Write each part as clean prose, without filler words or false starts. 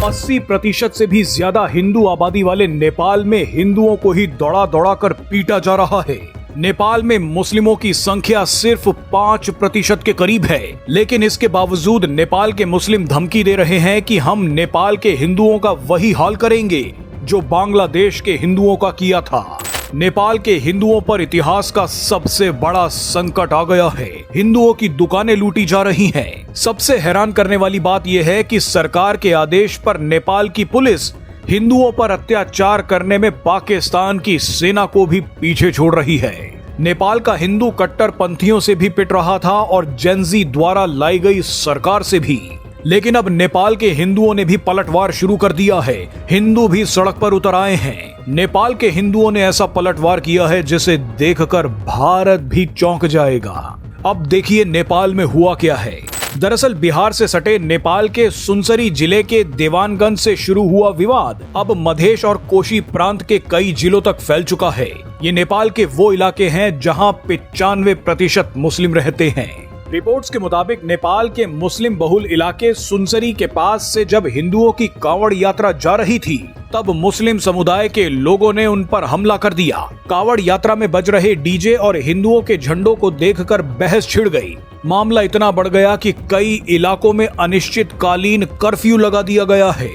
80% से भी ज्यादा हिंदू आबादी वाले नेपाल में हिंदुओं को ही दौड़ा दौड़ा कर पीटा जा रहा है। नेपाल में मुस्लिमों की संख्या सिर्फ 5% के करीब है, लेकिन इसके बावजूद नेपाल के मुस्लिम धमकी दे रहे हैं कि हम नेपाल के हिंदुओं का वही हाल करेंगे जो बांग्लादेश के हिंदुओं का किया था। नेपाल के हिंदुओं पर इतिहास का सबसे बड़ा संकट आ गया है। हिंदुओं की दुकानें लूटी जा रही हैं। सबसे हैरान करने वाली बात यह है कि सरकार के आदेश पर नेपाल की पुलिस हिंदुओं पर अत्याचार करने में पाकिस्तान की सेना को भी पीछे छोड़ रही है। नेपाल का हिंदू कट्टरपंथियों से भी पिट रहा था और जेनजी द्वारा लाई गई सरकार से भी। लेकिन अब नेपाल के हिंदुओं ने भी पलटवार शुरू कर दिया है। हिंदू भी सड़क पर उतर आए हैं। नेपाल के हिंदुओं ने ऐसा पलटवार किया है जिसे देखकर भारत भी चौंक जाएगा। अब देखिए नेपाल में हुआ क्या है। दरअसल बिहार से सटे नेपाल के सुनसरी जिले के देवानगंज से शुरू हुआ विवाद अब मधेश और कोशी प्रांत के कई जिलों तक फैल चुका है। ये नेपाल के वो इलाके हैं जहां 95% मुस्लिम रहते हैं। रिपोर्ट्स के मुताबिक नेपाल के मुस्लिम बहुल इलाके सुनसरी के पास से जब हिंदुओं की कांवड़ यात्रा जा रही थी, तब मुस्लिम समुदाय के लोगों ने उन पर हमला कर दिया। कांवड़ यात्रा में बज रहे डीजे और हिंदुओं के झंडों को देखकर बहस छिड़ गई। मामला इतना बढ़ गया कि कई इलाकों में अनिश्चितकालीन कर्फ्यू लगा दिया गया है।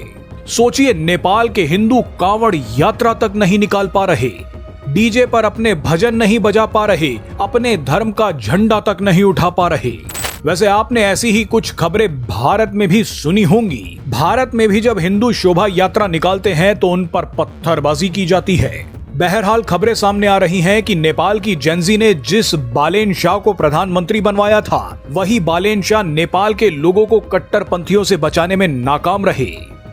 सोचिए, नेपाल के हिंदू कांवड़ यात्रा तक नहीं निकाल पा रहे, डीजे पर अपने भजन नहीं बजा पा रहे, अपने धर्म का झंडा तक नहीं उठा पा रहे। वैसे आपने ऐसी ही कुछ खबरें भारत में भी सुनी होंगी। भारत में भी जब हिंदू शोभा यात्रा निकालते हैं तो उन पर पत्थरबाजी की जाती है। बहरहाल खबरें सामने आ रही हैं कि नेपाल की जेनजी ने जिस बालेन शाह को प्रधानमंत्री बनवाया था, वही बालेन शाह नेपाल के लोगों को कट्टरपंथियों से बचाने में नाकाम रहे।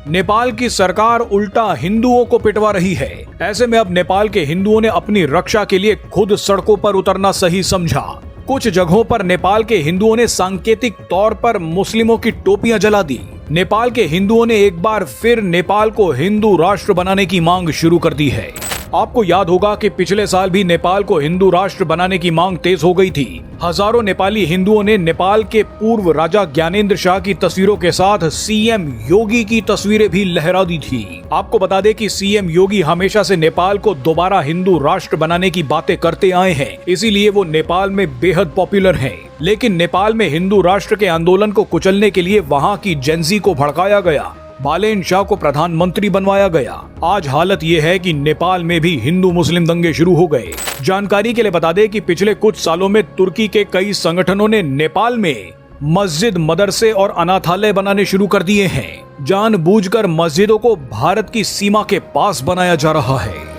नेपाल की सरकार उल्टा हिंदुओं को पिटवा रही है। ऐसे में अब नेपाल के हिंदुओं ने अपनी रक्षा के लिए खुद सड़कों पर उतरना सही समझा। कुछ जगहों पर नेपाल के हिंदुओं ने सांकेतिक तौर पर मुस्लिमों की टोपियां जला दी। नेपाल के हिंदुओं ने एक बार फिर नेपाल को हिंदू राष्ट्र बनाने की मांग शुरू कर दी है। आपको याद होगा कि पिछले साल भी नेपाल को हिंदू राष्ट्र बनाने की मांग तेज हो गई थी। हजारों नेपाली हिंदुओं ने नेपाल के पूर्व राजा ज्ञानेंद्र शाह की तस्वीरों के साथ सीएम योगी की तस्वीरें भी लहरा दी थी। आपको बता दें कि सीएम योगी हमेशा से नेपाल को दोबारा हिंदू राष्ट्र बनाने की बातें करते आए हैं, इसीलिए वो नेपाल में बेहद पॉपुलर हैं। लेकिन नेपाल में हिंदू राष्ट्र के आंदोलन को कुचलने के लिए वहाँ की जेनजी को भड़काया गया, बालेन शाह को प्रधानमंत्री बनवाया गया। आज हालत ये है कि नेपाल में भी हिंदू मुस्लिम दंगे शुरू हो गए। जानकारी के लिए बता दें कि पिछले कुछ सालों में तुर्की के कई संगठनों ने नेपाल में मस्जिद, मदरसे और अनाथालय बनाने शुरू कर दिए हैं। जानबूझकर मस्जिदों को भारत की सीमा के पास बनाया जा रहा है।